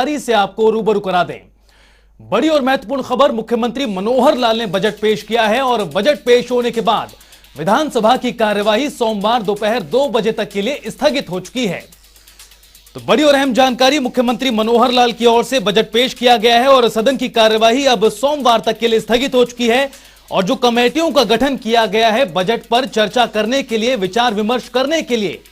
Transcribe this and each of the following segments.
जानकारी से आपको रूबरू करा दें। बड़ी और महत्वपूर्ण खबर, मुख्यमंत्री मनोहर लाल ने बजट पेश किया है और बजट पेश होने के बाद विधानसभा की कार्यवाही सोमवार दोपहर 2 बजे तक के लिए स्थगित हो चुकी है। तो बड़ी और अहम जानकारी, मुख्यमंत्री मनोहर लाल की ओर से बजट पेश किया गया है और सदन की कार्यवाही अब सोमवार तक के लिए स्थगित हो चुकी है। और जो कमेटियों का गठन किया गया है बजट पर चर्चा करने के लिए, विचार विमर्श करने के लिए,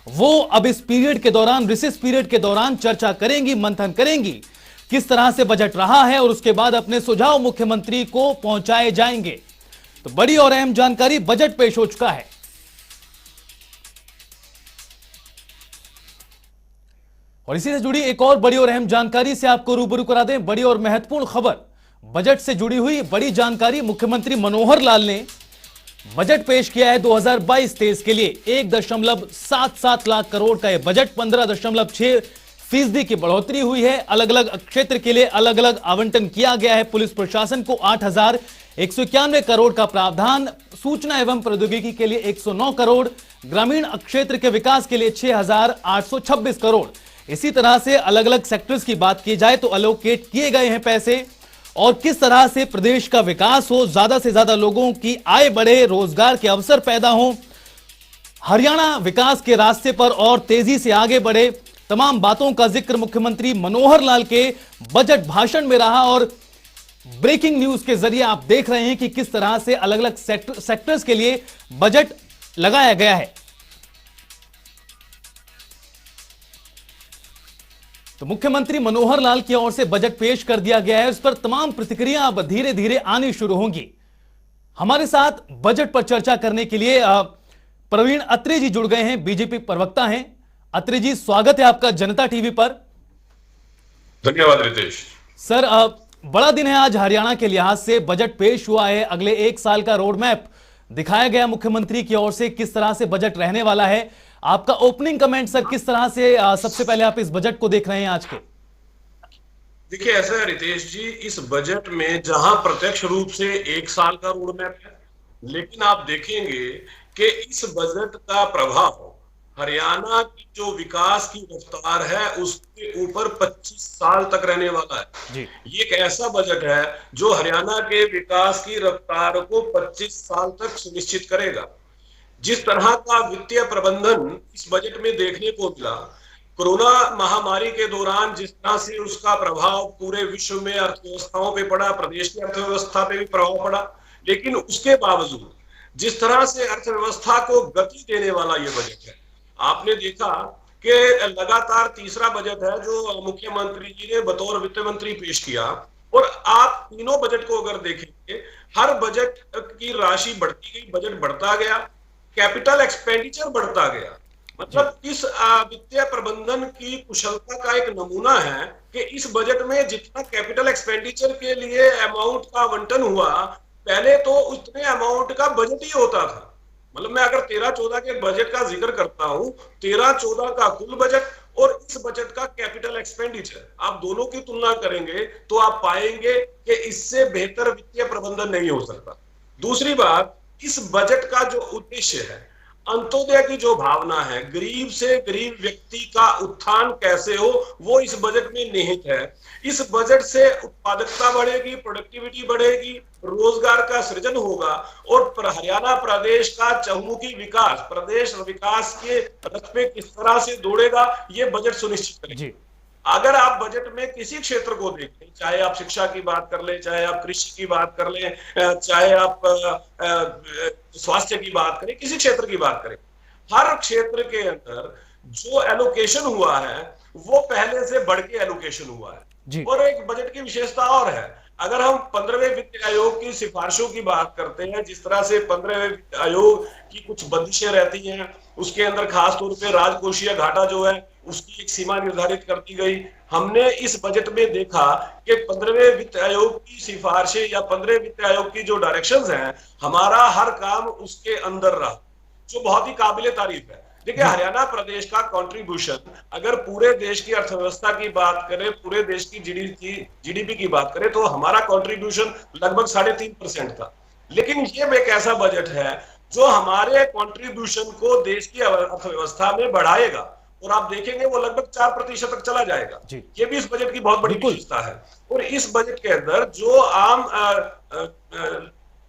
वो अब इस पीरियड के दौरान, रिसेस पीरियड के दौरान चर्चा करेंगी, मंथन करेंगी किस तरह से बजट रहा है और उसके बाद अपने सुझाव मुख्यमंत्री को पहुंचाए जाएंगे। तो बड़ी और अहम जानकारी, बजट पेश हो चुका है। और इसी से जुड़ी एक और बड़ी और अहम जानकारी से आपको रूबरू करा दें। बड़ी और महत्वपूर्ण खबर, बजट से जुड़ी हुई बड़ी जानकारी, मुख्यमंत्री मनोहर लाल ने बजट पेश किया है 2022-23 के लिए। 1.77 लाख करोड़ का यह बजट, 15.6% की बढ़ोतरी हुई है। अलग अलग क्षेत्र के लिए अलग अलग आवंटन किया गया है। पुलिस प्रशासन को 8,191 करोड़ का प्रावधान, सूचना एवं प्रौद्योगिकी के लिए 109 करोड़, ग्रामीण क्षेत्र के विकास के लिए 6,826 करोड़। इसी तरह से अलग अलग सेक्टर्स की बात की जाए तो अलोकेट किए गए हैं पैसे, और किस तरह से प्रदेश का विकास हो, ज्यादा से ज्यादा लोगों की आय बढ़े, रोजगार के अवसर पैदा हो, हरियाणा विकास के रास्ते पर और तेजी से आगे बढ़े, तमाम बातों का जिक्र मुख्यमंत्री मनोहर लाल के बजट भाषण में रहा। और ब्रेकिंग न्यूज के जरिए आप देख रहे हैं कि किस तरह से अलग अलग सेक्टर्स के लिए बजट लगाया गया है। तो मुख्यमंत्री मनोहर लाल की ओर से बजट पेश कर दिया गया है, उस पर तमाम प्रतिक्रिया अब धीरे धीरे आनी शुरू होंगी। हमारे साथ बजट पर चर्चा करने के लिए प्रवीण अत्रे जी जुड़ गए हैं, बीजेपी प्रवक्ता हैं। अत्रे जी, स्वागत है आपका जनता टीवी पर। धन्यवाद रितेश। सर, बड़ा दिन है आज हरियाणा के लिहाज से, बजट पेश हुआ है, अगले 1 साल का रोड मैप दिखाया गया मुख्यमंत्री की ओर से, किस तरह से बजट रहने वाला है। आपका ओपनिंग कमेंट सर, किस तरह से सबसे पहले आप इस बजट को देख रहे हैं आज के? देखिए, ऐसा है रितेश जी, इस बजट में जहां प्रत्यक्ष रूप से 1 साल का रोड मैप है, लेकिन आप देखेंगे कि इस बजट का प्रभाव हरियाणा की जो विकास की रफ्तार है उसके ऊपर 25 साल तक रहने वाला है जी। ये एक ऐसा बजट है जो हरियाणा के विकास की रफ्तार को 25 साल तक सुनिश्चित करेगा। जिस तरह का वित्तीय प्रबंधन इस बजट में देखने को मिला, कोरोना महामारी के दौरान जिस तरह से उसका प्रभाव पूरे विश्व में अर्थव्यवस्थाओं पे पड़ा, प्रदेश की अर्थव्यवस्था पे भी प्रभाव पड़ा, लेकिन उसके बावजूद जिस तरह से अर्थव्यवस्था को गति देने वाला ये बजट है, आपने देखा कि लगातार तीसरा बजट है जो मुख्यमंत्री जी ने बतौर वित्त मंत्री पेश किया। और आप तीनों बजट को अगर देखेंगे, हर बजट की राशि बढ़ती गई, बजट बढ़ता गया, कैपिटल एक्सपेंडिचर बढ़ता गया। मतलब इस वित्तीय प्रबंधन की कुशलता का एक नमूना है कि इस बजट में जितना कैपिटल एक्सपेंडिचर के लिए अमाउंट का आवंटन हुआ, पहले तो उतने अमाउंट का बजट ही होता था। मतलब मैं अगर 13-14 के बजट का जिक्र करता हूं, 13-14 का कुल बजट और इस बजट का कैपिटल एक्सपेंडिचर, आप दोनों की तुलना करेंगे तो आप पाएंगे कि इससे बेहतर वित्तीय प्रबंधन नहीं हो सकता। दूसरी बात, इस बजट का जो उद्देश्य है, अंत्योदय की जो भावना है, गरीब से गरीब व्यक्ति का उत्थान कैसे हो, वो इस बजट में निहित है। इस बजट से उत्पादकता बढ़ेगी, प्रोडक्टिविटी बढ़ेगी, रोजगार का सृजन होगा और हरियाणा प्रदेश का चहुमुखी विकास, प्रदेश विकास के रथ पे किस तरह से दौड़ेगा, ये बजट सुनिश्चित करेगा। अगर आप बजट में किसी क्षेत्र को देखें, चाहे आप शिक्षा की बात कर लें, चाहे आप कृषि की बात कर लें, चाहे आप स्वास्थ्य की बात करें, किसी क्षेत्र की बात करें, हर क्षेत्र के अंदर जो एलोकेशन हुआ है वो पहले से बढ़ के एलोकेशन हुआ है। और एक बजट की विशेषता और है, अगर हम 15वें वित्त आयोग की सिफारिशों की बात करते हैं, जिस तरह से 15वें वित्त आयोग की कुछ बंदिशें रहती हैं, उसके अंदर खास तौर पे राजकोषीय घाटा जो है उसकी एक सीमा निर्धारित कर दी गई। हमने इस बजट में देखा कि 15वें वित्त आयोग की सिफारिशें या 15वें वित्त आयोग की जो डायरेक्शंस हैं, हमारा हर काम उसके अंदर रहा, जो बहुत ही काबिले तारीफ है। देखिए, हरियाणा प्रदेश का कंट्रीब्यूशन अगर पूरे देश की अर्थव्यवस्था की बात करें, पूरे देश की जीडीपी की बात करें, तो हमारा कंट्रीब्यूशन लगभग 3.5% था। लेकिन ये एक ऐसा बजट है जो हमारे कंट्रीब्यूशन को देश की अर्थव्यवस्था में बढ़ाएगा और आप देखेंगे वो लगभग 4% तक चला जाएगा। जी। ये भी इस बजट की बहुत बड़ी बिल्कुल। विशेषता है। और इस बजट के अंदर जो आम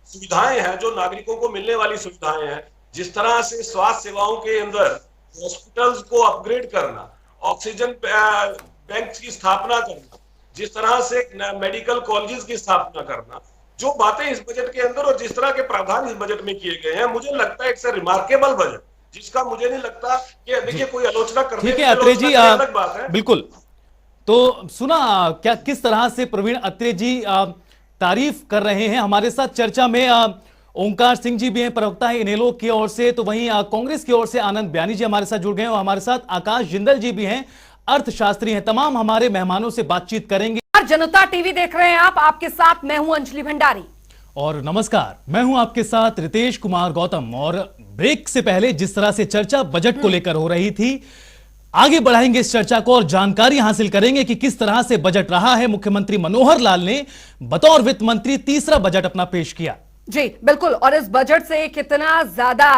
सुविधाएं हैं, जो नागरिकों को मिलने वाली सुविधाएं हैं, जिस तरह से स्वास्थ्य सेवाओं के अंदर हॉस्पिटल्स को अपग्रेड करना, ऑक्सीजन बैंक की स्थापना करना, जिस तरह से मेडिकल कॉलेजेस की स्थापना करना, जो बातें इस बजट के अंदर और जिस तरह के प्रावधान इस बजट में किए गए हैं, मुझे लगता है इट्स अ रिमार्केबल बजट, जिसका मुझे नहीं लगता कि देखिए कोई आलोचना करने ठीक है अत्रे जी, अलग बात है। बिल्कुल। तो सुना क्या किस तरह से प्रवीण अत्रे जी तारीफ कर रहे हैं। हमारे साथ चर्चा में ओंकार सिंह जी भी हैं, प्रवक्ता है इनेलो की ओर से, तो वहीं कांग्रेस की ओर से आनंद बयानी जी हमारे साथ जुड़ गए हैं और हमारे साथ आकाश जिंदल जी भी हैं, अर्थशास्त्री हैं। तमाम हमारे मेहमानों से बातचीत करेंगे। जनता टीवी देख रहे हैं आप, आपके साथ मैं हूं अंजलि भंडारी और नमस्कार, मैं हूं आपके साथ रितेश कुमार गौतम। और ब्रेक से पहले जिस तरह से चर्चा बजट को लेकर हो रही थी, आगे बढ़ाएंगे इस चर्चा को और जानकारी हासिल करेंगे कि किस तरह से बजट रहा है। मुख्यमंत्री मनोहर लाल ने बतौर वित्त मंत्री तीसरा बजट अपना पेश किया। जी बिल्कुल, और इस बजट से कितना ज्यादा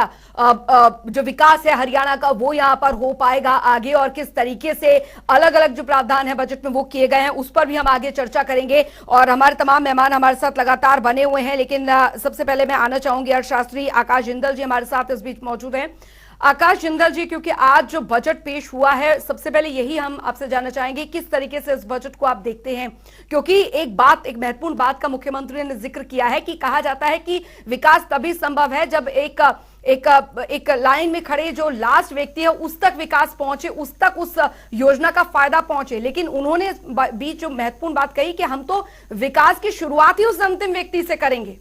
जो विकास है हरियाणा का वो यहां पर हो पाएगा आगे, और किस तरीके से अलग अलग जो प्रावधान है बजट में वो किए गए हैं, उस पर भी हम आगे चर्चा करेंगे। और हमारे तमाम मेहमान हमारे साथ लगातार बने हुए हैं, लेकिन सबसे पहले मैं आना चाहूंगी अर्थशास्त्री आकाश जिंदल जी हमारे साथ इस बीच मौजूद हैं। आकाश जिंदल जी, क्योंकि आज जो बजट पेश हुआ है, सबसे पहले यही हम आपसे जानना चाहेंगे किस तरीके से इस बजट को आप देखते हैं, क्योंकि एक महत्वपूर्ण बात का मुख्यमंत्री ने जिक्र किया है कि कहा जाता है कि विकास तभी संभव है जब एक लाइन में खड़े जो लास्ट व्यक्ति है उस तक विकास पहुंचे, उस तक उस योजना का फायदा पहुंचे। लेकिन उन्होंने बीच जो महत्वपूर्ण बात कही कि हम तो विकास की शुरुआत ही उस अंतिम व्यक्ति से करेंगे।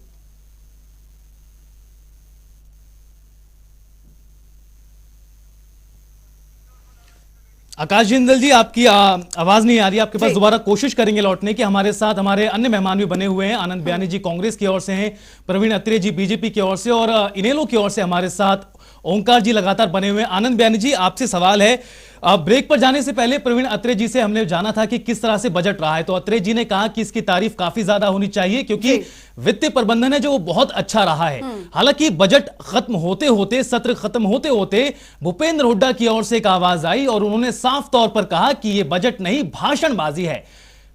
आकाश जिंदल जी, आपकी आवाज नहीं आ रही, आपके पास दोबारा कोशिश करेंगे लौटने की। हमारे साथ हमारे अन्य मेहमान भी बने हुए हैं। आनंद बयानी जी कांग्रेस की ओर से हैं, प्रवीण अत्रे जी बीजेपी की ओर से, और इनेलो की ओर से हमारे साथ ओंकार जी लगातार बने हुए हैं। आनंद बयानी जी, आपसे सवाल है, ब्रेक पर जाने से पहले प्रवीण अत्रे जी से हमने जाना था कि किस तरह से बजट रहा है, तो अत्रे जी ने कहा कि इसकी तारीफ काफी ज्यादा होनी चाहिए क्योंकि वित्तीय प्रबंधन है जो बहुत अच्छा रहा है। हालांकि बजट खत्म होते होते, सत्र खत्म होते होते भूपेंद्र हुड्डा की ओर से एक आवाज आई और उन्होंने साफ तौर पर कहा कि यह बजट नहीं, भाषणबाजी है।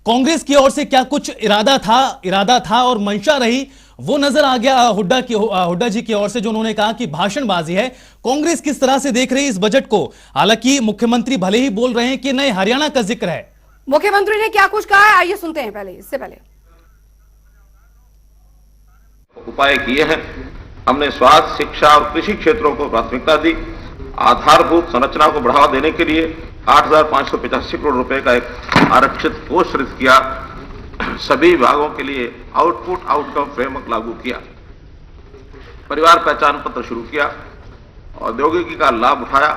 कांग्रेस की ओर से क्या कुछ इरादा था और मंशा रही, वो नजर आ गया हुड्डा जी की ओर से, जो उन्होंने कहा कि भाषणबाजी है। कांग्रेस किस तरह से देख रही है इस बजट को? हालांकि मुख्यमंत्री भले ही बोल रहे हैं कि नए हरियाणा का जिक्र है। मुख्यमंत्री ने क्या कुछ कहा है, आइए सुनते हैं इससे पहले। उपाय किए हैं। हमने स्वास्थ्य, शिक्षा और कृषि क्षेत्रों को प्राथमिकता दी। आधारभूत संरचना को बढ़ावा देने के लिए 8,585 करोड़ रुपए का एक आरक्षित कोष सृजित किया। सभी विभागों के लिए आउटपुट आउटकम फ्रेमवर्क लागू किया। परिवार पहचान पत्र शुरू किया। औद्योगिकी का लाभ उठाया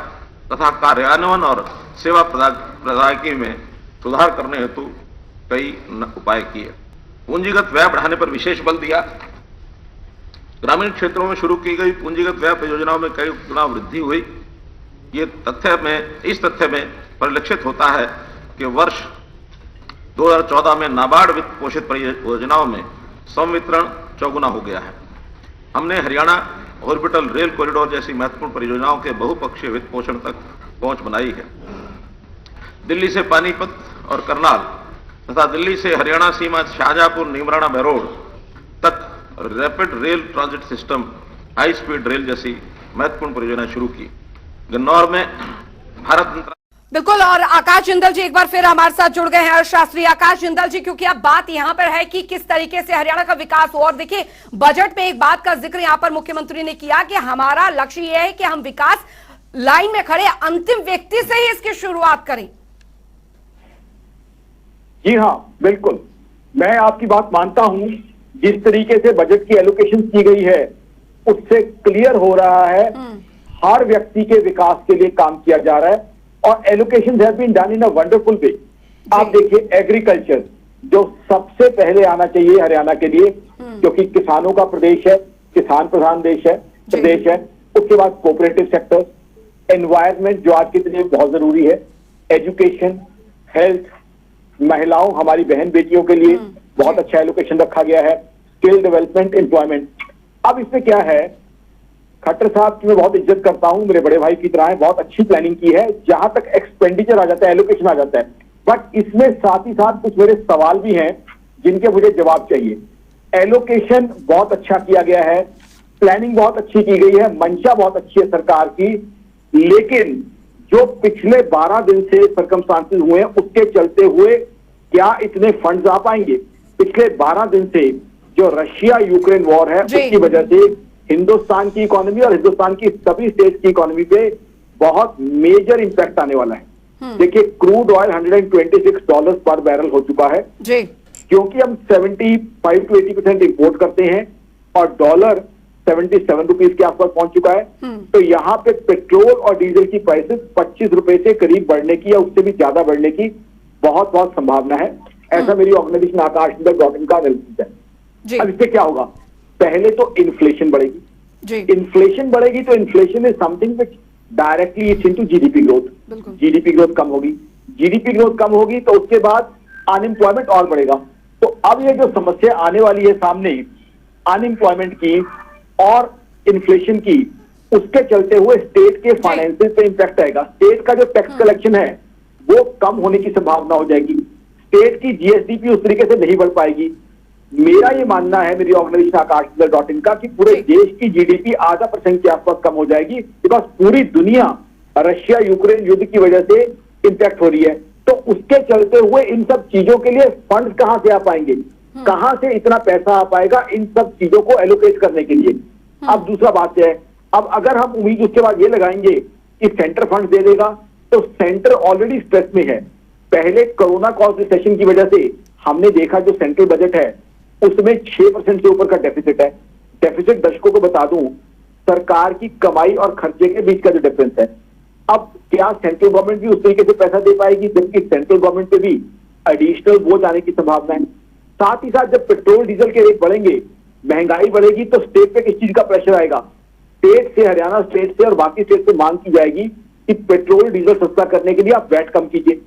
तथा कार्यान्वयन और सेवा प्रदायगी में सुधार करने हेतु कई उपाय किए। पूंजीगत व्यय बढ़ाने पर विशेष बल दिया। ग्रामीण क्षेत्रों में शुरू की गई पूंजीगत व्यय परियोजनाओं में कई गुना वृद्धि हुई। इस तथ्य में परिलक्षित होता है कि वर्ष 2014 में नाबार्ड वित्त पोषित परियोजनाओं में संवितरण चौगुना हो गया है। हमने हरियाणा ऑर्बिटल रेल कॉरिडोर जैसी महत्वपूर्ण परियोजनाओं के बहुपक्षीय वित्त पोषण तक पहुंच बनाई है। दिल्ली से पानीपत और करनाल तथा दिल्ली से हरियाणा सीमा शाहजहांपुर नीमराना बहरोड तक rapid rail transit system, high speed rail जैसी महत्वपूर्ण परियोजनाएं शुरू की। गन्नौर में भारत बिल्कुल। और आकाश जिंदल जी एक बार फिर हमारे साथ जुड़ गए हैं, अर्थशास्त्री आकाश जिंदल जी, क्योंकि अब बात यहां पर है कि किस तरीके से हरियाणा का विकास हो। और देखिए, बजट में एक बात का जिक्र यहां पर मुख्यमंत्री ने किया कि हमारा लक्ष्य यह है कि हम विकास लाइन में खड़े अंतिम व्यक्ति से ही इसकी शुरुआत करें। जी हाँ, बिल्कुल, मैं आपकी बात मानता हूं। जिस तरीके से बजट की एलोकेशन की गई है उससे क्लियर हो रहा है हर व्यक्ति के विकास के लिए काम किया जा रहा है, और allocation have been done in a wonderful way. आप देखिए, एग्रीकल्चर जो सबसे पहले आना चाहिए हरियाणा के लिए, क्योंकि किसानों का प्रदेश है, किसान प्रधान प्रदेश है। उसके बाद कोऑपरेटिव सेक्टर, एनवायरमेंट जो आज के लिए बहुत जरूरी है, एजुकेशन, हेल्थ, महिलाओं, हमारी बहन बेटियों के लिए बहुत अच्छा एलोकेशन रखा गया है, स्किल डेवलपमेंट, एम्प्लॉयमेंट। अब इसमें क्या है, खट्टर साहब की मैं बहुत इज्जत करता हूं, मेरे बड़े भाई की तरह है, बहुत अच्छी प्लानिंग की है जहां तक एक्सपेंडिचर आ जाता है, एलोकेशन आ जाता है। बट इसमें साथ ही साथ कुछ मेरे सवाल भी हैं जिनके मुझे जवाब चाहिए। एलोकेशन बहुत अच्छा किया गया है, प्लानिंग बहुत अच्छी की गई है, मंशा बहुत अच्छी है सरकार की, लेकिन जो पिछले 12 दिन से सर्कमस्टांसेस हुए हैं उसके चलते हुए क्या इतने फंड्स आ पाएंगे? पिछले 12 दिन से जो रशिया यूक्रेन वॉर है जी। उसकी वजह से हिंदुस्तान की इकोनॉमी और हिंदुस्तान की सभी स्टेट की इकोनॉमी पे बहुत मेजर इंपैक्ट आने वाला है। देखिए, क्रूड ऑयल $126 पर बैरल हो चुका है जी। क्योंकि हम 75 to 80% इंपोर्ट करते हैं और डॉलर 77 रुपीज के आसपास पहुंच चुका है। तो यहाँ पे पेट्रोल और डीजल की प्राइसेस 25 रुपए से करीब बढ़ने की या उससे भी ज्यादा बढ़ने की बहुत बहुत संभावना है, ऐसा मेरी ऑर्गेनाइजेशन आकाशदीप.in का एनालिसिस है। जी अब इससे क्या होगा? पहले तो इन्फ्लेशन बढ़ेगी। जी इन्फ्लेशन बढ़ेगी तो inflation is something which directly it's into GDP growth. बिल्कुल। जीडीपी ग्रोथ कम होगी, जीडीपी ग्रोथ कम होगी तो उसके बाद अनएम्प्लॉयमेंट और बढ़ेगा। तो अब ये जो समस्या आने वाली है सामने अनएम्प्लॉयमेंट की और इन्फ्लेशन की, उसके चलते हुए स्टेट के फाइनेंसेस पे इंपैक्ट आएगा। स्टेट का जो टैक्स कलेक्शन है वो कम होने की संभावना हो जाएगी, स्टेट की जीएसडीपी उस तरीके से नहीं बढ़ पाएगी। मेरा ये मानना है, मेरी ऑर्गेनाइजेशन आकाशदीप.in का, कि पूरे देश की जीडीपी आधा % के आसपास कम हो जाएगी, बिकॉज पूरी दुनिया रशिया यूक्रेन युद्ध की वजह से इंपैक्ट हो रही है। तो उसके चलते हुए इन सब चीजों के लिए फंड कहां से आ पाएंगे, कहां से इतना पैसा आ पाएगा इन सब चीजों को एलोकेट करने के लिए? अब दूसरा बात है, अब अगर हम उम्मीद उसके बाद ये लगाएंगे कि सेंटर फंड दे देगा, तो सेंटर ऑलरेडी स्ट्रेस में है। पहले कोरोना कॉज रिसेशन की वजह से हमने देखा जो सेंट्रल बजट है उसमें 6% से ऊपर का डेफिसिट है। डेफिसिट दर्शकों को बता दूं, सरकार की कमाई और खर्चे के बीच का जो डिफरेंस है। अब क्या सेंट्रल गवर्नमेंट भी उस तरीके से पैसा दे पाएगी, जबकि सेंट्रल गवर्नमेंट पे भी एडिशनल बोझ आने की संभावना है। साथ ही साथ जब पेट्रोल डीजल के रेट बढ़ेंगे, महंगाई बढ़ेगी, तो स्टेट पे किस चीज का प्रेशर आएगा? स्टेट से, हरियाणा स्टेट से और बाकी स्टेट से मांग की जाएगी कि पेट्रोल डीजल सस्ता करने के लिए आप वैट कम कीजिए।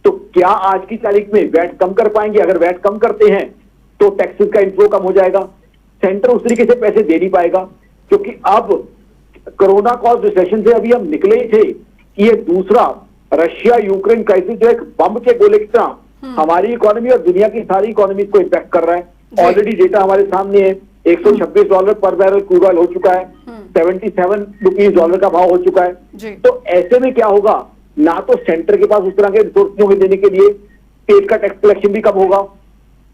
तो क्या आज की तारीख में वैट कम कर पाएंगे? अगर वैट कम करते हैं तो टैक्सेस का इनफ्लो कम हो जाएगा, सेंटर उस तरीके से पैसे दे नहीं पाएगा, क्योंकि अब कोरोना कॉज रिसेशन से अभी हम निकले ही थे कि ये दूसरा रशिया यूक्रेन क्राइसिस जो एक बम के गोले की तरह हमारी इकोनॉमी और दुनिया की सारी इकोनॉमी को इंपैक्ट कर रहा है। ऑलरेडी डेटा हमारे सामने है, $126 पर बैरल क्रूड ऑयल हो चुका है, 77 रुपीज डॉलर का भाव हो चुका है। तो ऐसे में क्या होगा? ना तो सेंटर के पास उस तरह के रिसोर्स होंगे देने के लिए, स्टेट का टैक्स कलेक्शन भी कम होगा।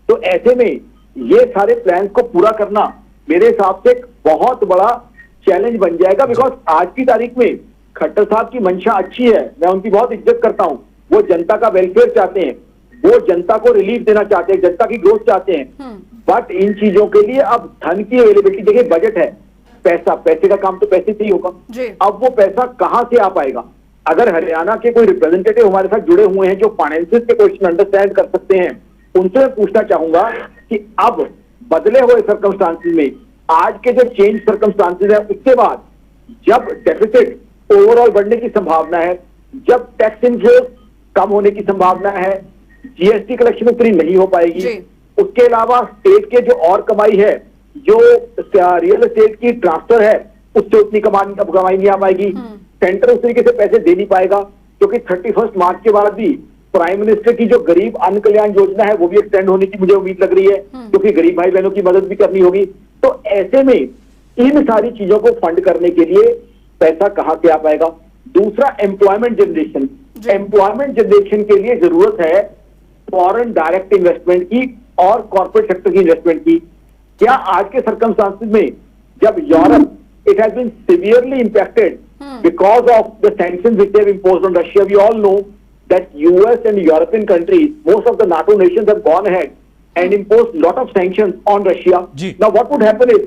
तो ऐसे में ये सारे प्लान को पूरा करना मेरे हिसाब से एक बहुत बड़ा चैलेंज बन जाएगा, बिकॉज आज की तारीख में खट्टर साहब की मंशा अच्छी है, मैं उनकी बहुत इज्जत करता हूं, वो जनता का वेलफेयर चाहते हैं, वो जनता को रिलीफ देना चाहते हैं, जनता की ग्रोथ चाहते हैं। बट इन चीजों के लिए अब धन की अवेलेबिलिटी, देखिए बजट है, पैसे का काम तो पैसे से ही होगा। अब वो पैसा कहां से आ पाएगा? अगर हरियाणा के कोई रिप्रेजेंटेटिव हमारे साथ जुड़े हुए हैं जो फाइनेंसिस के क्वेश्चन अंडरस्टैंड कर सकते हैं, उनसे मैं पूछना चाहूंगा कि अब बदले हुए सर्कमस्टांसेस में, आज के जो चेंज सर्कमस्टांसेस है, उसके बाद जब डेफिसिट ओवरऑल बढ़ने की संभावना है, जब टैक्स इनफ्लो कम होने की संभावना है, जीएसटी कलेक्शन उतनी नहीं हो पाएगी, उसके अलावा स्टेट के जो और कमाई है, जो रियल एस्टेट की ट्रांसफर है, उससे उतनी कमाई नहीं आ पाएगी, सेंटर उस तरीके से पैसे दे नहीं पाएगा, क्योंकि 31 मार्च के बाद भी प्राइम मिनिस्टर की जो गरीब अन्न कल्याण योजना है वो भी एक्सटेंड होने की मुझे उम्मीद लग रही है, क्योंकि गरीब भाई बहनों की मदद भी करनी होगी। तो ऐसे में इन सारी चीजों को फंड करने के लिए पैसा कहां से आ पाएगा? दूसरा, एम्प्लॉयमेंट जनरेशन। एम्प्लॉयमेंट जनरेशन के लिए जरूरत है फॉरेन डायरेक्ट इन्वेस्टमेंट की और कॉर्पोरेट सेक्टर की इन्वेस्टमेंट की। क्या आज के सर्कमस्टांसेस में, जब Europe it has been severely impacted because of the sanctions which they have imposed on Russia, we all know that US and European countries, most of the NATO nations have gone ahead and imposed lot of sanctions on Russia. Now what would happen is,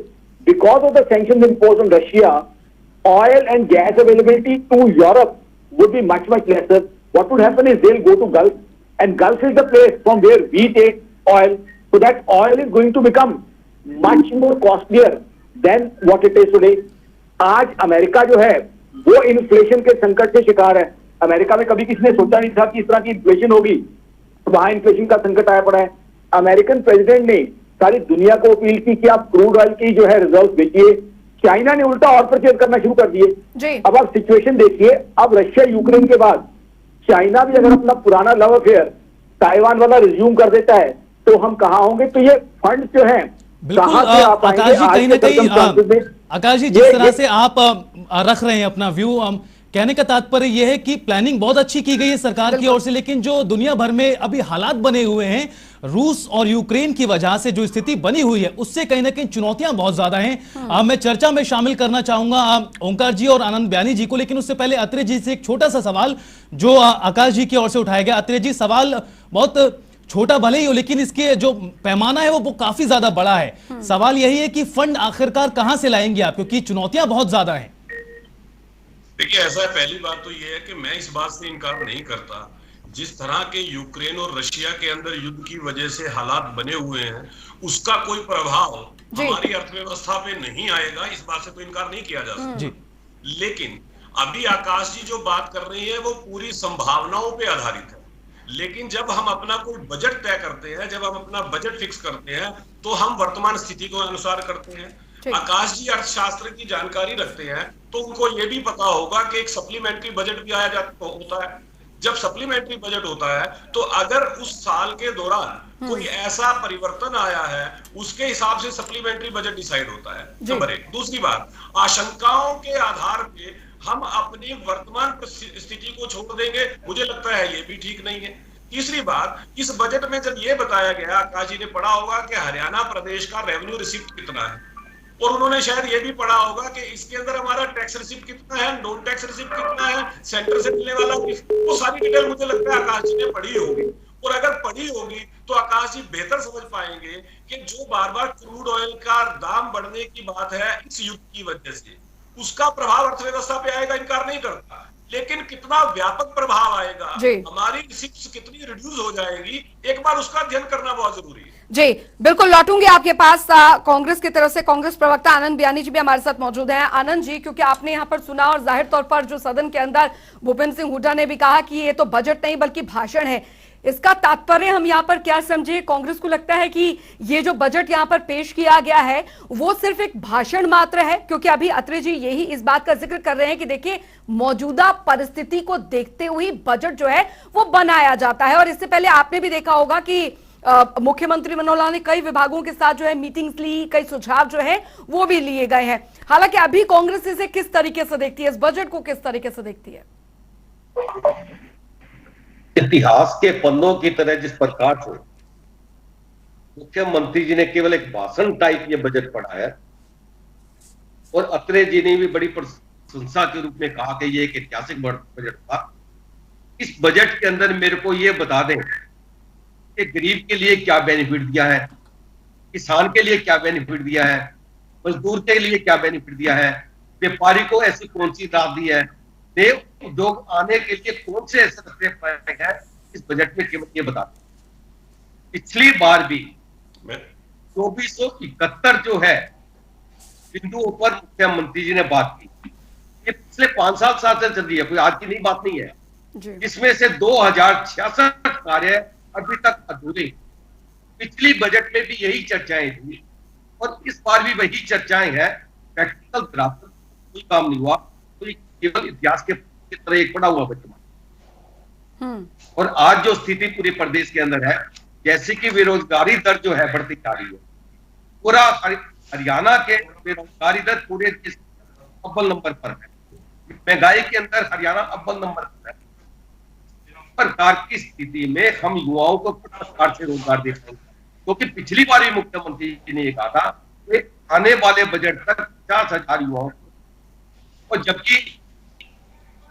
because of the sanctions imposed on Russia, oil and gas availability to Europe would be much lesser. What would happen is they'll go to Gulf, and Gulf is the place from where we take oil, so that oil is going to become much more costlier than what it is today. आज America जो है वो inflation के संकट से शिकार है। America में कभी किसी ने सोचा नहीं था कि इस तरह की इन्फ्लेशन होगी, तो वहां इन्फ्लेशन का संकट आया पड़ा है। अमेरिकन प्रेसिडेंट ने सारी दुनिया को अपील की कि आप क्रूड ऑयल की जो है रिजर्व बेचिए, चाइना ने उल्टा और परचेज करना शुरू कर दिए। जी। अब आप सिचुएशन देखिए, अब रशिया यूक्रेन के बाद चाइना भी अगर अपना पुराना लव अफेयर ताइवान वाला रिज्यूम कर देता है तो हम कहां होंगे? तो ये फंड जो है बिल्कुल कहां से आ पाएंगे? आकाश जी, आज कहीं ना के कहीं circumstances में आकाश जी, जिस तरह से आप रख रहे हैं अपना व्यू, कहने का तात्पर्य यह है कि प्लानिंग बहुत अच्छी की गई है सरकार की ओर से, लेकिन जो दुनिया भर में अभी हालात बने हुए हैं रूस और यूक्रेन की वजह से, जो स्थिति बनी हुई है उससे कहीं ना कहीं चुनौतियां बहुत ज्यादा हैं। मैं चर्चा में शामिल करना चाहूंगा ओंकार जी और आनंद बयानी जी को, लेकिन उससे पहले अत्रे जी से एक छोटा सा सवाल जो आकाश जी की ओर से उठाया गया। अत्रे जी, सवाल बहुत छोटा भले ही हो, लेकिन इसके जो पैमाना है वो काफी ज्यादा बड़ा है। सवाल यही है कि फंड आखिरकार कहां से लाएंगे आप, क्योंकि चुनौतियां बहुत ज्यादा हैं। देखिए, ऐसा है, पहली बात तो यह है कि मैं इस बात से इनकार नहीं करता, जिस तरह के यूक्रेन और रशिया के अंदर युद्ध की वजह से हालात बने हुए हैं उसका कोई प्रभाव हमारी अर्थव्यवस्था पे नहीं आएगा, इस बात से तो इनकार नहीं किया जा सकता। लेकिन अभी आकाश जी जो बात कर रही है वो पूरी संभावनाओं पे आधारित है, लेकिन जब हम अपना कोई बजट तय करते हैं, जब हम अपना बजट फिक्स करते हैं तो हम वर्तमान स्थिति को अनुसार करते हैं। आकाश जी अर्थशास्त्र की जानकारी रखते हैं तो उनको यह भी पता होगा कि एक सप्लीमेंट्री बजट भी होता है। जब सप्लीमेंट्री बजट होता है तो अगर उस साल के दौरान कोई ऐसा परिवर्तन आया है उसके हिसाब से सप्लीमेंट्री बजट डिसाइड होता है, नंबर एक। दूसरी बात, आशंकाओं के आधार पे हम अपनी वर्तमान स्थिति को छोड़ देंगे, मुझे लगता है ये भी ठीक नहीं है। तीसरी बात, इस बजट में जब ये बताया गया, आकाश जी ने पढ़ा होगा कि हरियाणा प्रदेश का रेवेन्यू रिसिप्ट कितना है, और उन्होंने शायद ये भी पढ़ा होगा कि इसके अंदर हमारा टैक्स रिसिप्ट कितना है, नॉन टैक्स रिसिप्ट कितना है, सेंटर से मिलने वाला, वो सारी डिटेल मुझे लगता है आकाश जी ने पढ़ी होगी। और अगर पढ़ी होगी तो आकाश जी बेहतर समझ पाएंगे कि जो बार बार क्रूड ऑयल का दाम बढ़ने की बात है इस युद्ध की वजह से, उसका प्रभाव अर्थव्यवस्था पे आएगा, इनकार नहीं करता, लेकिन कितना व्यापक प्रभाव आएगा, हमारी रिसिप्ट कितनी रिड्यूस हो जाएगी, एक बार उसका अध्ययन करना बहुत जरूरी है। जी बिल्कुल, लौटूंगी आपके पास। कांग्रेस की तरफ से कांग्रेस प्रवक्ता आनंद बयानी जी भी हमारे साथ मौजूद हैं। आनंद जी, क्योंकि आपने यहां पर सुना और जाहिर तौर पर जो सदन के अंदर भूपेंद्र सिंह हुड्डा ने भी कहा कि ये तो बजट नहीं बल्कि भाषण है, इसका तात्पर्य हम यहाँ पर क्या समझे? कांग्रेस को लगता है कि ये जो बजट यहाँ पर पेश किया गया है वो सिर्फ एक भाषण मात्र है, क्योंकि अभी अत्रे जी यही इस बात का जिक्र कर रहे हैं कि देखिए मौजूदा परिस्थिति को देखते हुए बजट जो है वो बनाया जाता है। और इससे पहले आपने भी देखा होगा कि मुख्यमंत्री मनोहर लाल ने कई विभागों के साथ जो है मीटिंग्स ली, कई सुझाव जो है वो भी लिए गए हैं। हालांकि अभी कांग्रेस इसे किस तरीके से देखती है, इस बजट को किस तरीके से देखती है? इतिहास के पन्नों की तरह जिस प्रकार से मुख्यमंत्री जी ने केवल एक भाषण टाइप ये बजट पढ़ा है, और अत्रे जी ने भी बड़ी प्रशंसा के रूप में कहा कि ये एक ऐतिहासिक बजट था। इस बजट के अंदर मेरे को ये बता दें कि गरीब के लिए क्या बेनिफिट दिया है, किसान के लिए क्या बेनिफिट दिया है, मजदूर के लिए क्या बेनिफिट दिया है, व्यापारी को ऐसी कौन सी राहत दी है, नए उद्योग आने के लिए कौन से ऐसे रस्ते पाए हैं, इस बजट में केवल ये बता दें। पिछली बार भी 2471 जो है बिंदुओं पर मुख्यमंत्री जी ने बात की, ये पिछले 5-7 साल से चल रही है, कोई आज की नई बात नहीं है। इसमें से 2066 कार्य अभी तक अधूरे। पिछली बजट में भी यही चर्चाएं थी और इस बार भी वही चर्चाएं हैं। प्रैक्टिकल ड्राफ्ट कोई काम नहीं हुआ, तो केवल इतिहास के तरह एक पड़ा हुआ बजट। और आज जो स्थिति पूरे प्रदेश के अंदर है, जैसे कि बेरोजगारी दर जो है बढ़ती जा रही है, पूरा हरियाणा के बेरोजगारी दर पूरे देश अव्वल नंबर पर है, महंगाई के अंदर हरियाणा अव्वल नंबर पर है। प्रकार की स्थिति में हम युवाओं को किस प्रकार से रोजगार दे पाएंगे? क्योंकि पिछली बार भी मुख्यमंत्री जी ने कहा था कि आने वाले बजट तक 50,000 युवाओं को, और जबकि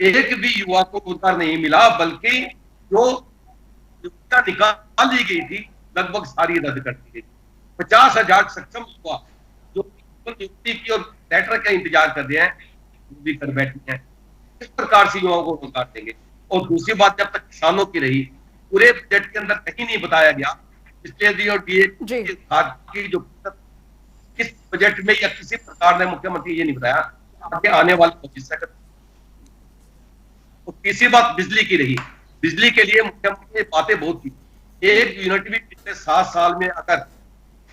एक भी युवा को रोजगार नहीं मिला, बल्कि जो योजना निकाल ली गई थी लगभग सारी रद्द कर दी गई। 50,000 सक्षम युवा जो नियुक्ति की और लेटर का इंतजार कर रहे हैं भी कर बैठे हैं, किस प्रकार से युवाओं को रोजगार देंगे? और दूसरी बात जब तक किसानों की रही, पूरे बजट के अंदर कहीं नहीं बताया गया पिछले और डीए खाद की जो इस बजट में या किसी प्रकार ने मुख्यमंत्री ये नहीं बताया आगे आने वाले भविष्य का। तो तीसरी बात बिजली की रही, बिजली के लिए मुख्यमंत्री ने बातें बहुत की। एक यूनिट भी पिछले 7 साल में अगर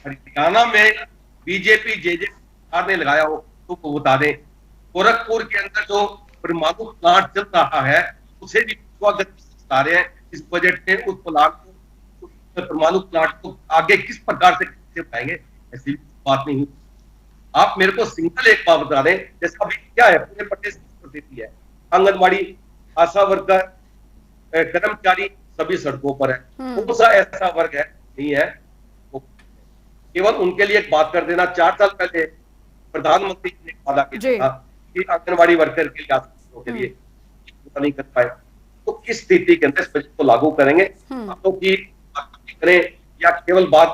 हरियाणा में बीजेपी जेजेपी सरकार ने लगाया हो को बता दें, गोरखपुर के अंदर जो परमाणु प्लांट चल रहा है उसे भी गति से चला रहे हैं इस बजट में। उस प्लांट को, परमाणु प्लांट को आगे किस प्रकार से बढ़ाएंगे, ऐसी बात नहीं। आप मेरे को सिंगल एक बात बता दें, जैसा अभी क्या है पूरे प्रदेश की स्थिति है, आंगनबाड़ी, आशा वर्कर, कर्मचारी सभी सड़कों पर है। कौन सा ऐसा वर्ग है नहीं है, केवल उनके लिए एक बात कर देना, 4 साल पहले प्रधानमंत्री ने वादा किया था कि आंगनबाड़ी वर्कर के लिए, के लिए नहीं कर पाए, तो किस स्थिति के अंदर इस बजट को लागू करेंगे? तो कि करें या केवल बात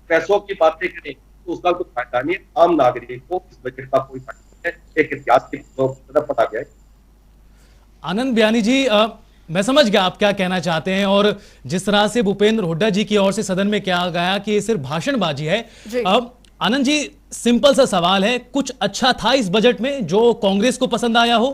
पैसों की बातें करें तो उसका कोई फायदा नहीं है। आम नागरिक को इस बजट का कोई फायदा नहीं है, एक इतिहास की तरफ पता गया है। आनंद बयानी जी, मैं समझ गया आप क्या कहना चाहते हैं, और जिस तरह से भूपेंद्र हुड्डा जी की ओर से सदन में कहा गया कि ये सिर्फ भाषणबाजी है। अब आनंद जी, सिंपल सा सवाल है, कुछ अच्छा था इस बजट में जो कांग्रेस को पसंद आया हो?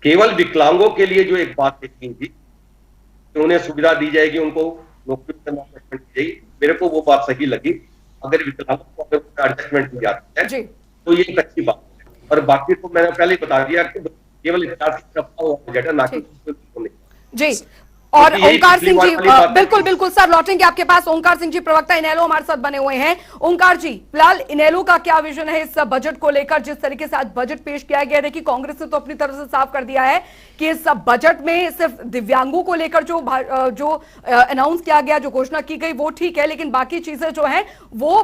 केवल विकलांगों के लिए जो एक बात देखी थी कि उन्हें सुविधा दी जाएगी, उनको नौकरी दी जाएगी, मेरे को वो बात सही लगी। अगर विकलांगों को अगर एडजस्टमेंट दी जाती है तो ये एक अच्छी बात है। और बाकी तो मैंने पहले ही बता दिया कि केवल बजट है, ना कि जी। और ओंकार सिंह जी, बिल्कुल बिल्कुल सर, लौटेंगे आपके पास। ओंकार सिंह जी, प्रवक्ता इनेलो, हमारे साथ बने हुए हैं। ओंकार जी, फिलहाल इनेलो का क्या विजन है इस बजट को लेकर, जिस तरीके से आज बजट पेश किया गया? देखिए, कांग्रेस ने तो अपनी तरफ से साफ कर दिया है कि इस बजट में सिर्फ दिव्यांगों को लेकर जो अनाउंस किया गया, जो घोषणा की गई, वो ठीक है, लेकिन बाकी चीजें जो है वो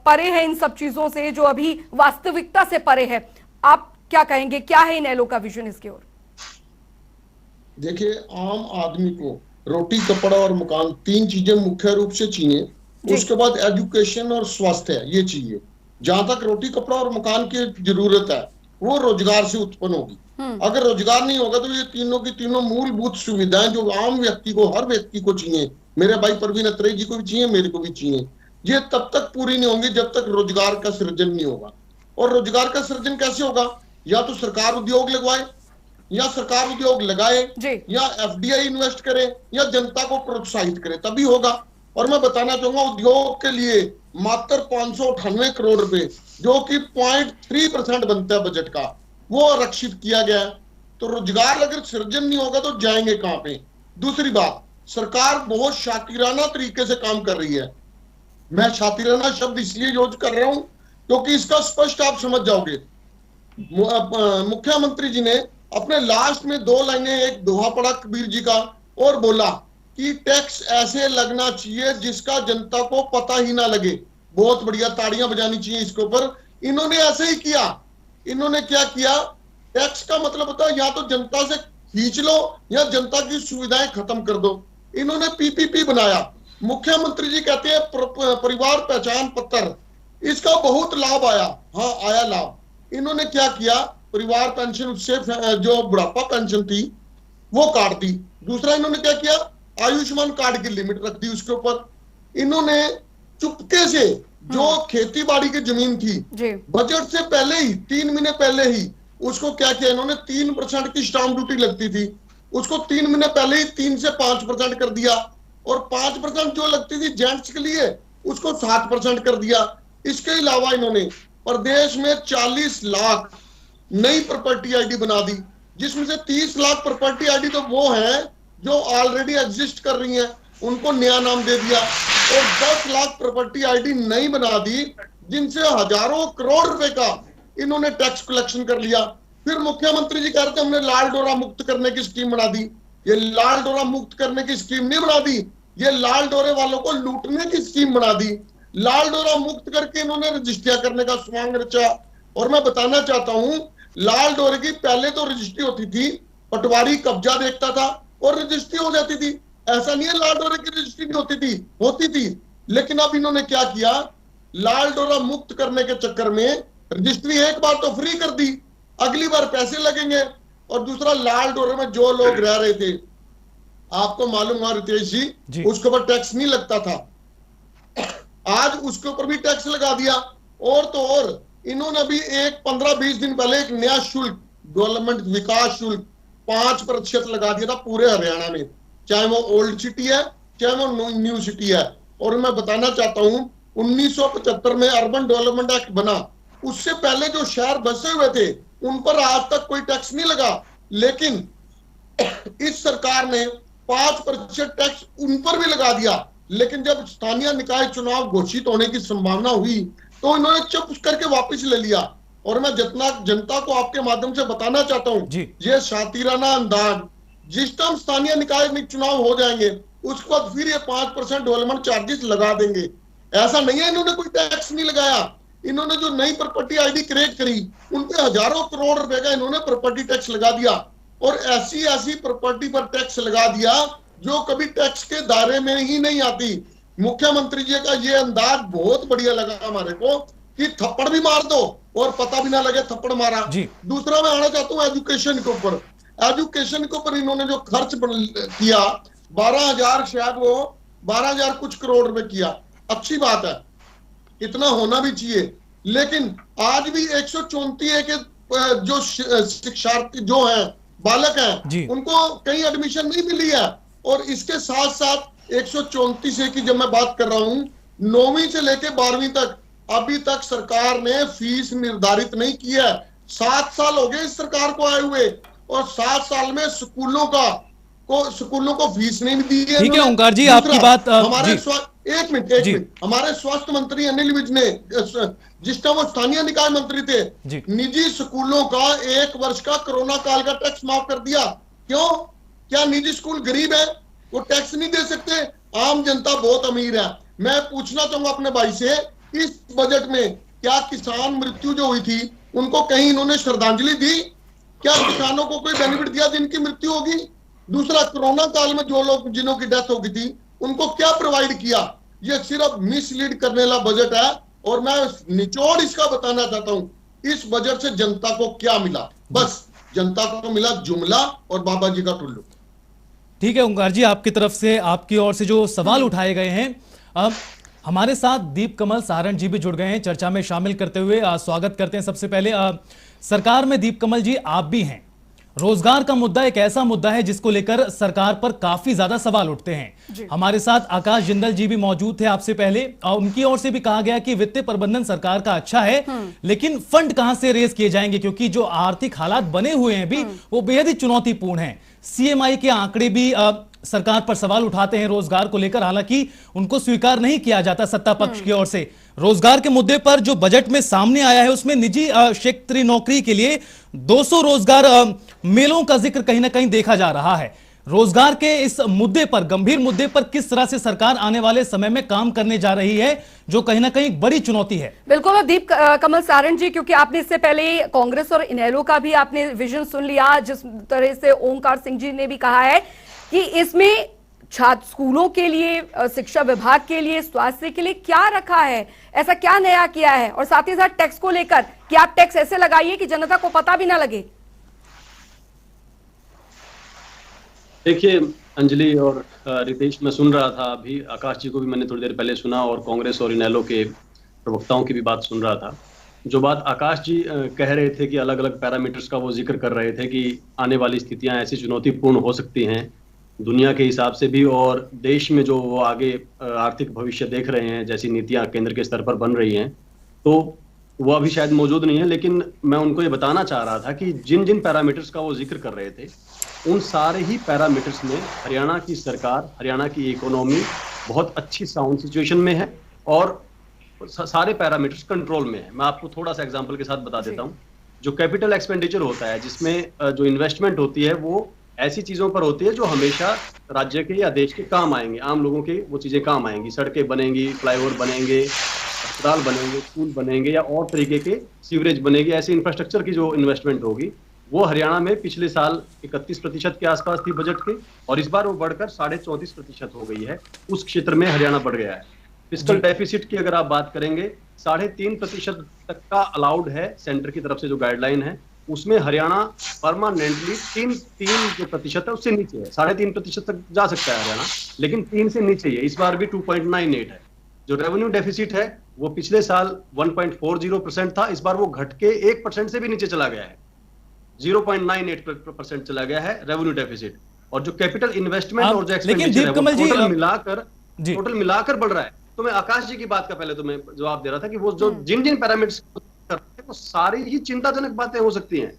परे है इन सब चीजों से, जो अभी वास्तविकता से परे है। आप क्या कहेंगे, क्या है इनेलो का विजन इसकी ओर? देखिए, आम आदमी को रोटी, कपड़ा और मकान, 3 चीजें मुख्य रूप से चाहिए। उसके बाद एजुकेशन और स्वास्थ्य, ये चाहिए। जहां तक रोटी, कपड़ा और मकान की जरूरत है वो रोजगार से उत्पन्न होगी। अगर रोजगार नहीं होगा तो ये तीनों की तीनों मूलभूत सुविधाएं जो आम व्यक्ति को, हर व्यक्ति को चाहिए, मेरे भाई परवीन अत्रेय जी को भी चाहिए, मेरे को भी चाहिए, ये तब तक पूरी नहीं होंगी जब तक रोजगार का सृजन नहीं होगा। और रोजगार का सृजन कैसे होगा? या तो सरकार उद्योग लगवाए, या सरकार उद्योग लगाए, या एफडीआई इन्वेस्ट करे, या जनता को प्रोत्साहित करे, तभी होगा। और मैं बताना चाहूंगा, उद्योग के लिए मात्र 598 करोड़ रुपए, जो कि 0.3% बनता है बजट का, वो आरक्षित किया गया है। तो रोजगार अगर सृजन नहीं होगा तो जाएंगे कहां पे? दूसरी बात, सरकार बहुत शातिराना तरीके से काम कर रही है। मैं शातिराना शब्द इसलिए यूज कर रहा हूं क्योंकि इसका स्पष्ट आप समझ जाओगे। मुख्यमंत्री जी ने अपने लास्ट में 2 लाइनें, एक दोहा पड़ा कबीर जी का और बोला कि टैक्स ऐसे लगना चाहिए जिसका जनता को पता ही ना लगे। बहुत बढ़िया, ताड़ियां बजानी चाहिए इसके ऊपर। इन्होंने ऐसे ही किया। इन्होंने क्या किया? टैक्स का मतलब होता है या तो जनता से खींच लो या जनता की सुविधाएं खत्म कर दो। इन्होंने पीपीपी बनाया। मुख्यमंत्री जी कहते हैं परिवार पहचान पत्र, इसका बहुत लाभ आया। हाँ, आया लाभ। इन्होंने क्या किया? परिवार पेंशन, उससे जो बुढ़ापा पेंशन थी वो काट दी। दूसरा इन्होंने क्या किया? आयुष्मान कार्ड की लिमिट रख दी उसके ऊपर। इन्होंने चुपके से जो खेती बाड़ी की जमीन थी, बजट से पहले ही 3 महीने पहले ही उसको क्या किया इन्होंने? 3% की स्टाम्प ड्यूटी लगती थी, उसको 3 महीने पहले ही 3 से 5% कर दिया। और 5% जो लगती थी जेंट्स के लिए, उसको 7% कर दिया। इसके अलावा इन्होंने प्रदेश में 40 लाख नई प्रॉपर्टी आईडी बना दी, जिसमें से 30 लाख प्रॉपर्टी आईडी तो वो हैं जो ऑलरेडी एग्जिस्ट कर रही हैं, उनको नया नाम दे दिया। और 10 लाख प्रॉपर्टी आईडी नई बना दी, जिनसे हजारों करोड़ रुपए का इन्होंने टैक्स कलेक्शन कर लिया। फिर मुख्यमंत्री जी कह रहे थे हमने लाल डोरा मुक्त करने की स्कीम बना दी। ये लाल डोरा मुक्त करने की स्कीम नहीं बना दी, ये लाल डोरे वालों को लूटने की स्कीम बना दी। लाल डोरा मुक्त करके इन्होंने रजिस्ट्रियां करने का स्वांग रचा। और मैं बताना चाहता हूं, लाल डोरे की पहले तो रजिस्ट्री होती थी, पटवारी कब्जा देखता था और रजिस्ट्री हो जाती थी। ऐसा नहीं है लाल डोरे की रजिस्ट्री नहीं होती थी। लेकिन अब इन्होंने क्या किया? लाल डोरा मुक्त करने के चक्कर में रजिस्ट्री एक बार तो फ्री कर दी, अगली बार पैसे लगेंगे। और दूसरा, लाल डोरे में जो लोग रह रहे थे, आपको मालूम है रितेश जी, उसके ऊपर टैक्स नहीं लगता था, आज उसके ऊपर भी टैक्स लगा दिया। और तो और इन्होंने अभी 15-20 दिन पहले एक नया शुल्क, डेवलपमेंट विकास शुल्क 5% लगा दिया था पूरे हरियाणा में, चाहे वो ओल्ड सिटी है चाहे वो न्यू सिटी है। और मैं बताना चाहता हूं, 1975 में अर्बन डेवलपमेंट एक्ट बना, उससे पहले जो शहर बसे हुए थे उन पर आज तक कोई टैक्स नहीं लगा, लेकिन इस सरकार ने 5% टैक्स उन पर भी लगा दिया। लेकिन जब स्थानीय निकाय चुनाव घोषित होने की संभावना हुई तो इन्होंने चुप करके वापस ले लिया। और मैं जितना जनता को आपके माध्यम से बताना चाहता हूं, ये शातिराना अंदाज, जिस टाइम स्थानीय निकाय में चुनाव हो जाएंगे उसके बाद फिर ये 5% डेवलपमेंट चार्जेस लगा देंगे। ऐसा नहीं है इन्होंने कोई टैक्स नहीं लगाया, इन्होंने जो नई प्रॉपर्टी आईडी क्रिएट करी उन पे हजारों करोड़ रुपए का इन्होंने प्रॉपर्टी टैक्स लगा दिया, और ऐसी ऐसी प्रॉपर्टी पर टैक्स लगा दिया जो कभी टैक्स के दायरे में ही नहीं आती। मुख्यमंत्री जी का ये अंदाज बहुत बढ़िया लगा हमारे को कि थप्पड़ भी मार दो और पता भी ना लगे थप्पड़ मारा। दूसरा मैं आना चाहता हूँ एजुकेशन के ऊपर। एजुकेशन के ऊपर इन्होंने जो खर्च किया 12,000, शायद वो 12,000 कुछ करोड़ रुपए किया, अच्छी बात है, इतना होना भी चाहिए। लेकिन आज भी 134 के जो शिक्षार्थी जो हैं, बालक हैं, उनको कहीं एडमिशन नहीं मिली है। और इसके साथ साथ 134 की जब मैं बात कर रहा हूं, 9वीं से लेके 12वीं तक अभी तक सरकार ने फीस निर्धारित नहीं की है। 7 साल हो गए इस सरकार को आए हुए, और 7 साल में स्कूलों को फीस नहीं दी है। ठीक है ओंकार जी, आपकी बात हमारे एक मिनट हमारे स्वास्थ्य मंत्री अनिल विज ने, जिस टाइम वो स्थानीय निकाय मंत्री थे, निजी स्कूलों का 1 वर्ष का कोरोना काल का टैक्स माफ कर दिया। क्यों? क्या निजी स्कूल गरीब है, वो टैक्स नहीं दे सकते? आम जनता बहुत अमीर है। मैं पूछना चाहूंगा अपने भाई से, इस बजट में क्या किसान मृत्यु जो हुई थी उनको कहीं इन्होंने श्रद्धांजलि दी? क्या किसानों को कोई बेनिफिट दिया जिनकी मृत्यु होगी? दूसरा, कोरोना काल में जो लोग जिन्हों की डेथ हो गई थी उनको क्या प्रोवाइड किया? ये सिर्फ मिसलीड करने वाला बजट है। और मैं निचोड़ इसका बताना चाहता हूं, इस बजट से जनता को क्या मिला? बस जनता को मिला जुमला और बाबा जी का टुल्लू। ठीक है ओंकार जी, आपकी तरफ से, आपकी ओर से जो सवाल उठाए गए हैं, अब हमारे साथ दीप कमल सहारण जी भी जुड़ गए हैं चर्चा में शामिल करते हुए। स्वागत करते हैं। सबसे पहले सरकार में दीप कमल जी आप भी हैं, रोजगार का मुद्दा एक ऐसा मुद्दा है जिसको लेकर सरकार पर काफी ज्यादा सवाल उठते हैं। हमारे साथ आकाश जिंदल जी भी मौजूद थे आपसे पहले, और उनकी ओर से भी कहा गया कि वित्तीय प्रबंधन सरकार का अच्छा है, लेकिन फंड कहां से रेज किए जाएंगे, क्योंकि जो आर्थिक हालात बने हुए हैं भी वो बेहद ही चुनौतीपूर्ण हैं। सीएमआई के आंकड़े भी सरकार पर सवाल उठाते हैं रोजगार को लेकर, हालांकि उनको स्वीकार नहीं किया जाता सत्ता पक्ष की ओर से। रोजगार के मुद्दे पर जो बजट में सामने आया है उसमें निजी क्षेत्रीय नौकरी के लिए 200 रोजगार मेलों का जिक्र कहीं ना कहीं देखा जा रहा है। रोजगार के इस मुद्दे पर, गंभीर मुद्दे पर किस तरह से सरकार आने वाले समय में काम करने जा रही है, जो कहीं ना कहीं बड़ी चुनौती है? बिल्कुल दीप कमल सहारण जी, क्योंकि आपने इससे पहले कांग्रेस और इनेलो का भी आपने विजन सुन लिया, जिस तरह से ओंकार सिंह जी ने भी कहा है कि इसमें छात्र स्कूलों के लिए, शिक्षा विभाग के लिए, स्वास्थ्य के लिए क्या रखा है, ऐसा क्या नया किया है? और साथ ही साथ टैक्स को लेकर कि आप टैक्स ऐसे लगाइए कि जनता को पता भी ना लगे। देखिए अंजलि और रितेश, मैं सुन रहा था अभी, आकाश जी को भी मैंने थोड़ी देर पहले सुना और कांग्रेस और इनेलो के प्रवक्ताओं की भी बात सुन रहा था। जो बात आकाश जी कह रहे थे कि अलग अलग पैरामीटर्स का वो जिक्र कर रहे थे कि आने वाली स्थितियां ऐसी चुनौतीपूर्ण हो सकती हैं दुनिया के हिसाब से भी, और देश में जो वो आगे आर्थिक भविष्य देख रहे हैं, जैसी नीतियां केंद्र के स्तर पर बन रही हैं, तो वो अभी शायद मौजूद नहीं है। लेकिन मैं उनको ये बताना चाह रहा था कि जिन जिन पैरामीटर्स का वो जिक्र कर रहे थे, उन सारे ही पैरामीटर्स में हरियाणा की सरकार, हरियाणा की इकोनॉमी बहुत अच्छी साउंड सिचुएशन में है और सारे पैरामीटर्स कंट्रोल में है। मैं आपको थोड़ा सा एग्जांपल के साथ बता देता हूँ। जो कैपिटल एक्सपेंडिचर होता है, जिसमें जो इन्वेस्टमेंट होती है, वो ऐसी चीजों पर होती है जो हमेशा राज्य के या देश के काम आएंगे, आम लोगों के वो चीजें काम आएंगी। सड़कें बनेंगी, फ्लाईओवर बनेंगे, अस्पताल बनेंगे, स्कूल बनेंगे, या और तरीके के सीवरेज बनेगी। ऐसी इंफ्रास्ट्रक्चर की जो इन्वेस्टमेंट होगी वो हरियाणा में पिछले साल 31% के आसपास थी बजट के, और इस बार वो बढ़कर 34.5% हो गई है। उस क्षेत्र में हरियाणा बढ़ गया है। फिस्कल डेफिसिट की अगर आप बात करेंगे, 3.5% तक का अलाउड है सेंटर की तरफ से, जो गाइडलाइन है उसमें हरियाणा परमानेंटली 3% है, उससे नीचे है। 3.5% तक जा सकता है हरियाणा, लेकिन 3 से नीचे ही है। इस बार भी 2.98 है। जो रेवेन्यू डेफिसिट है वो पिछले साल 1.40% था, इस बार वो घट के 1% से भी नीचे चला गया है, 0.98% चला गया है रेवेन्यू डेफिसिट। और जो कैपिटल इन्वेस्टमेंट और जो एक्सपेंडिचर है वो टोटल मिलाकर बढ़ रहा है। तो मैं आकाश जी की बात का पहले तो मैं जवाब दे रहा था कि वो जो जिन जिन पैरामीटर्स कर रहे हैं वो सारी ही चिंताजनक बातें हो सकती हैं,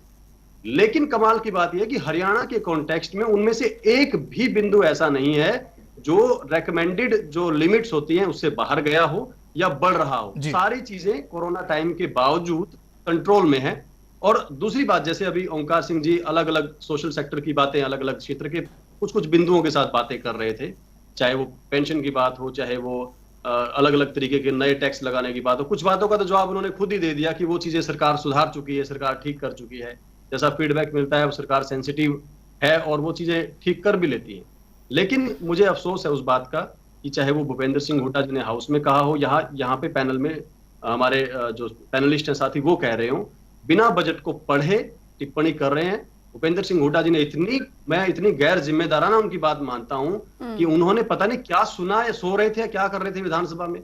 लेकिन कमाल की बात यह है कि हरियाणा के कॉन्टेक्स्ट में उनमें से एक भी बिंदु ऐसा नहीं है जो रेकमेंडेड जो लिमिट्स होती हैं उससे बाहर गया हो या बढ़ रहा हो। सारी चीजें कोरोना टाइम के बावजूद कंट्रोल में है। और दूसरी बात, जैसे अभी ओंकार सिंह जी अलग अलग सोशल सेक्टर की बातें, अलग अलग क्षेत्र के कुछ कुछ बिंदुओं के साथ बातें कर रहे थे, चाहे वो पेंशन की बात हो, चाहे वो अलग अलग तरीके के नए टैक्स लगाने की बात हो। कुछ बातों का तो जवाब उन्होंने खुद ही दे दिया कि वो चीजें सरकार सुधार चुकी है, सरकार ठीक कर चुकी है, जैसा फीडबैक मिलता है वो सरकार सेंसिटिव है और वो चीजें ठीक कर भी लेती है। लेकिन मुझे अफसोस है उस बात का कि चाहे वो भूपेंद्र सिंह हुड्डा जी ने हाउस में कहा हो, यहाँ पे पैनल में हमारे जो पैनलिस्ट हैं साथी वो कह रहे हो, बिना बजट को पढ़े टिप्पणी कर रहे हैं। भूपेंद्र सिंह हुड्डा जी ने मैं इतनी गैर जिम्मेदाराना उनकी बात मानता हूं कि उन्होंने पता नहीं क्या सुना या सो रहे थे या क्या कर रहे थे, विधानसभा में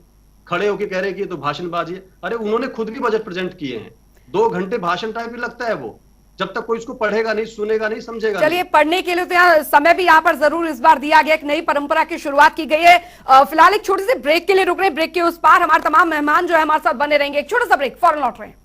खड़े होकर कह रहे हैं कि ये तो भाषणबाजी है। अरे उन्होंने खुद भी बजट प्रेजेंट किए हैं, 2 घंटे भाषण टाइप ही लगता है वो, जब तक कोई इसको पढ़ेगा नहीं, सुनेगा नहीं, समझेगा। चलिए, पढ़ने के लिए तो यहाँ समय भी यहाँ पर जरूर इस बार दिया गया, एक नई परंपरा की शुरुआत की गई है। फिलहाल एक छोटे से ब्रेक के लिए रुक रहे हैं, ब्रेक के उस पार हमारे तमाम मेहमान जो है हमारे साथ बने रहेंगे। एक छोटा सा ब्रेक, फौरन लौट रहे हैं।